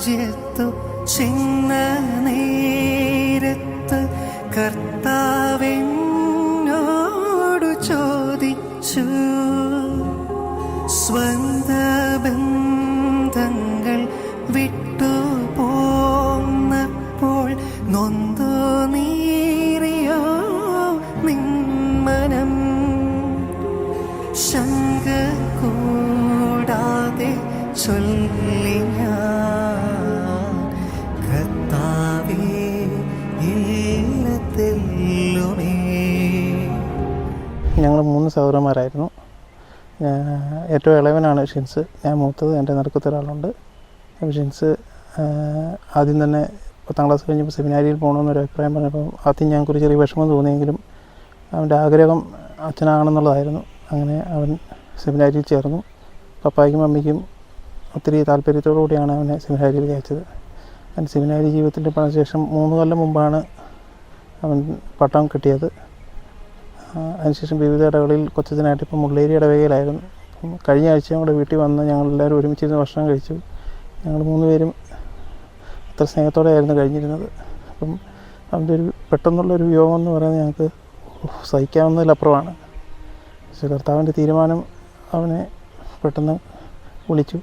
രാജ്യത്തു ചിന്ന നേരത്ത് കർത്താവെന്നോടു ചോദിച്ചു, സ്വന്ത ബന്ധങ്ങൾ വിട്ടു പോന്നപ്പോൾ നൊന്തു നീറിയോ നിന്മനം? ശങ്ക കൂടാതെ ചൊല്ലി ഞാൻ, കർത്താവേ ഇല്ലത്തെല്ലുമേ. ഞങ്ങൾ 3 സഹോദരന്മാരായിരുന്നു. ഏറ്റവും ഇളയവനാണ് ഷിൻസ്, ഞാൻ മൂത്തത്. എൻ്റെ നടുക്കത്തെ ഒരാളുണ്ട്. ഷിൻസ് ആദ്യം തന്നെ 10ാം ക്ലാസ് കഴിഞ്ഞപ്പോൾ സെമിനാരിയിൽ പോകണമെന്നൊരു അഭിപ്രായം പറഞ്ഞപ്പോൾ ആദ്യം ഞങ്ങൾക്കൊരു ചെറിയ വിഷമം തോന്നിയെങ്കിലും അവൻ്റെ ആഗ്രഹം അച്ഛനാകണമെന്നുള്ളതായിരുന്നു. അങ്ങനെ അവൻ സെമിനാരിയിൽ ചേർന്നു. പപ്പായ്ക്കും മമ്മിക്കും ഒത്തിരി താല്പര്യത്തോടു കൂടിയാണ് അവനെ സെമിനാരിയിലേക്ക് അയച്ചത്. അവൻ സെമിനാരി ജീവിതത്തിൽ ശേഷം 3 കൊല്ലം മുമ്പാണ് അവൻ പട്ടം കിട്ടിയത്. അതിനുശേഷം വിവിധ ഇടകളിൽ കൊച്ചച്ഛനായിട്ട് ഇപ്പം മുള്ളേരി ഇടവകയിലായിരുന്നു. കഴിഞ്ഞ ആഴ്ച ഞങ്ങളുടെ വീട്ടിൽ വന്ന് ഞങ്ങളെല്ലാവരും ഒരുമിച്ചിരുന്ന് ഭക്ഷണം കഴിച്ചു. ഞങ്ങൾ 3 പേരും അത്ര സ്നേഹത്തോടെ ആയിരുന്നു കഴിഞ്ഞിരുന്നത്. അപ്പം അവൻ്റെ ഒരു പെട്ടെന്നുള്ളൊരു വിയോഗം എന്ന് പറയുന്നത് ഞങ്ങൾക്ക് സഹിക്കാവുന്നതിലപ്പുറമാണ്. പക്ഷേ കർത്താവിൻ്റെ തീരുമാനം അവനെ പെട്ടെന്ന് വിളിച്ചു.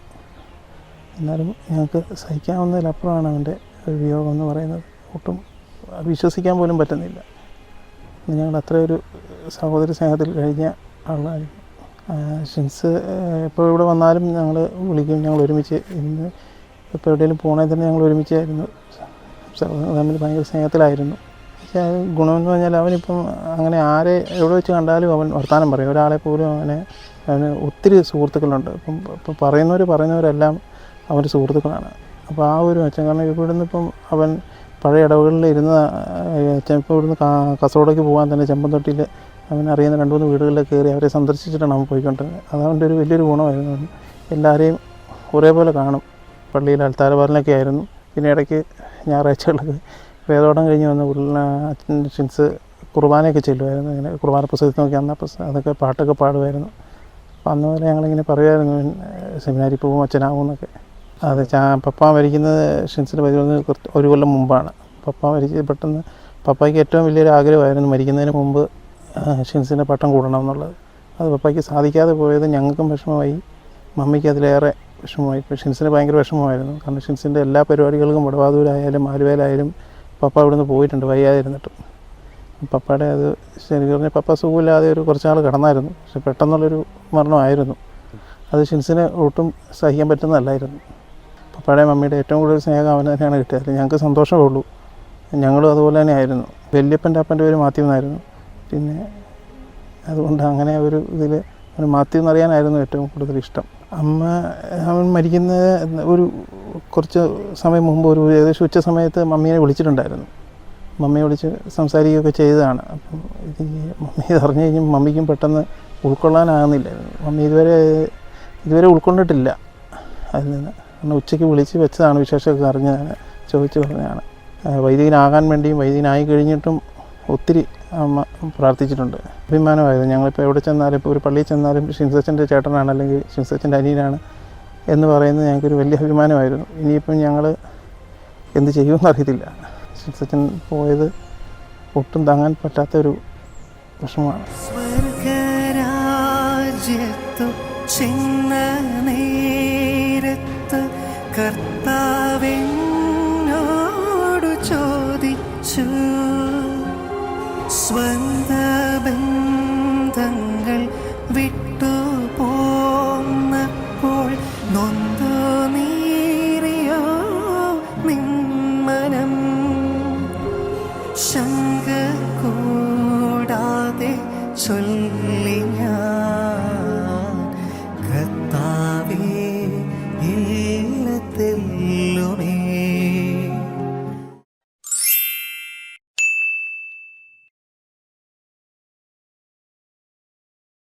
എന്നാലും ഞങ്ങൾക്ക് സഹിക്കാവുന്നതിലപ്പുറമാണ് അവൻ്റെ ഒരു വിയോഗം എന്ന് പറയുന്നത്. ഒട്ടും വിശ്വസിക്കാൻ പോലും പറ്റുന്നില്ല. ഞങ്ങൾ അത്രയൊരു സഹോദര സ്നേഹത്തിൽ കഴിഞ്ഞ ആളായിരുന്നു. ഷിൻസ് എപ്പോൾ ഇവിടെ വന്നാലും ഞങ്ങൾ വിളിക്കും. ഞങ്ങൾ ഒരുമിച്ച് ഇന്ന് ഇപ്പോൾ എവിടെയെങ്കിലും പോകണമെങ്കിൽ തന്നെ ഞങ്ങൾ ഒരുമിച്ചായിരുന്നു. തമ്മിൽ ഭയങ്കര സ്നേഹത്തിലായിരുന്നു. പക്ഷേ ഗുണമെന്ന് പറഞ്ഞാൽ അവനിപ്പം അങ്ങനെ ആരെ എവിടെ വെച്ച് കണ്ടാലും അവൻ വർത്തമാനം പറയും. ഒരാളെ പോലും അവന് ഒത്തിരി സുഹൃത്തുക്കളുണ്ട്. ഇപ്പം പറയുന്നവരെല്ലാം അവൻ്റെ സുഹൃത്തുക്കളാണ്. അപ്പോൾ ആ ഒരു മെച്ചം, കാരണം ഇവിടെ നിന്നിപ്പം അവൻ പഴയ ഇടവകളിൽ ഇരുന്ന് ഇപ്പോൾ ഇവിടുന്ന് കസോടയ്ക്ക് പോകാൻ തന്നെ ചെമ്പന്തൊട്ടിയിൽ അവൻ അറിയുന്ന 2-3 വീടുകളിൽ കയറി അവരെ സന്ദർശിച്ചിട്ടാണ് അവൻ പോയിക്കൊണ്ടിരുന്നത്. അതവൻ്റെ ഒരു വലിയൊരു ഗുണമായിരുന്നു. എല്ലാവരെയും ഒരേപോലെ കാണും. പള്ളിയിൽ അൽത്താരപാലനൊക്കെ ആയിരുന്നു. പിന്നെ ഇടയ്ക്ക് ഞായറാഴ്ചകളൊക്കെ വേദോടം കഴിഞ്ഞ് വന്ന് അച്ഛൻ ഷിൻസ് കുർബാനയൊക്കെ ചെല്ലുമായിരുന്നു. ഇങ്ങനെ കുർബാന പുസ്തകത്തിൽ നോക്കി അതൊക്കെ പാട്ടൊക്കെ പാടുമായിരുന്നു. അപ്പോൾ അന്ന് പോലെ ഞങ്ങളിങ്ങനെ പറയുമായിരുന്നു, സെമിനാരി പോകും അച്ഛനാകും എന്നൊക്കെ. അതെ, പപ്പ മരിക്കുന്നത് ഷിൻസിൻ്റെ 1 കൊല്ലം മുമ്പാണ്. പപ്പ മരിച്ച് പെട്ടെന്ന് പപ്പായ്ക്ക് ഏറ്റവും വലിയൊരു ആഗ്രഹമായിരുന്നു മരിക്കുന്നതിന് മുമ്പ് ഷിൻസിൻ്റെ പട്ടം കൂടണം എന്നുള്ളത്. അത് പപ്പായ്ക്ക് സാധിക്കാതെ പോയത് ഞങ്ങൾക്കും വിഷമമായി, മമ്മിക്ക് അതിലേറെ വിഷമമായി. ഇപ്പോൾ ഷിൻസിന് ഭയങ്കര വിഷമമായിരുന്നു. കാരണം ഷിൻസിൻ്റെ എല്ലാ പരിപാടികൾക്കും വടവാതൂരായാലും ആലുവയിലായാലും പപ്പ ഇവിടുന്ന് പോയിട്ടുണ്ട് വയ്യാതിരുന്നിട്ടും. പപ്പയുടെ അത് ശരിക്കും പറഞ്ഞാൽ പപ്പ സുഖമില്ലാതെ കുറച്ച് നാൾ കിടന്നായിരുന്നു. പക്ഷെ പെട്ടെന്നുള്ളൊരു മരണമായിരുന്നു. അത് ഷിൻസിന് ഒട്ടും സഹിക്കാൻ പറ്റുന്നതല്ലായിരുന്നു. പപ്പയുടെ മമ്മിയുടെ ഏറ്റവും കൂടുതൽ സ്നേഹം അവന് തന്നെയാണ് കിട്ടിയത്. ഞങ്ങൾക്ക് സന്തോഷമേ ഉള്ളൂ. ഞങ്ങളും അതുപോലെ തന്നെ ആയിരുന്നു. വല്യപ്പൻ്റെ അപ്പൻ്റെ പേര് മാത്യു എന്നായിരുന്നു. പിന്നെ അതുകൊണ്ട് അങ്ങനെ ഒരു ഇതിൽ അവന് മാത്യു എന്നറിയാനായിരുന്നു ഏറ്റവും കൂടുതൽ ഇഷ്ടം. അവൻ മരിക്കുന്ന കുറച്ച് സമയം മുമ്പ് ഏകദേശം ഉച്ച സമയത്ത് മമ്മിയെ വിളിച്ചിട്ടുണ്ടായിരുന്നു. മമ്മിയെ വിളിച്ച് സംസാരിക്കുകയൊക്കെ ചെയ്തതാണ്. അപ്പം മമ്മി അറിഞ്ഞു കഴിഞ്ഞാൽ മമ്മിക്കും പെട്ടെന്ന് ഉൾക്കൊള്ളാനാകുന്നില്ലായിരുന്നു. മമ്മി ഇതുവരെ ഉൾക്കൊണ്ടിട്ടില്ല അതിൽ നിന്ന്. കാരണം ഉച്ചയ്ക്ക് വിളിച്ച് വെച്ചതാണ്, വിശേഷമൊക്കെ അറിഞ്ഞതാണ്, ചോദിച്ചു പറഞ്ഞതാണ്. വൈദികനാകാൻ വേണ്ടിയും വൈദികനായി കഴിഞ്ഞിട്ടും ഒത്തിരി അമ്മ പ്രാർത്ഥിച്ചിട്ടുണ്ട്. അഭിമാനമായിരുന്നു. ഞങ്ങളിപ്പോൾ എവിടെ ചെന്നാലും, ഇപ്പോൾ ഒരു പള്ളിയിൽ ചെന്നാലും ഷിൻസച്ചൻ്റെ ചേട്ടനാണ് അല്ലെങ്കിൽ ഷിൻസച്ചൻ്റെ അനിയനാണ് എന്ന് പറയുന്നത് ഞങ്ങൾക്കൊരു വലിയ അഭിമാനമായിരുന്നു. ഇനിയിപ്പം ഞങ്ങൾ എന്ത് ചെയ്യുമെന്ന് അറിയത്തില്ല. ഷിൻസച്ചൻ പോയത് ഒട്ടും താങ്ങാൻ പറ്റാത്തൊരു വിഷമമാണ്. സ്വർഗരാജ്യത്തു ചിന്ന നേരത്ത് കർത്താവെന്നോടു ചോദിച്ചു, സ്വന്ത ബന്ധങ്ങൾ വിട്ടു പോന്നപ്പോൾ നൊന്തു നീറിയോ നിന്മനം? ശങ്ക കൂടാതെ ചൊല്ലി ഞാൻ, കർത്താവേ ഇല്ലത്തെല്ലുമേ.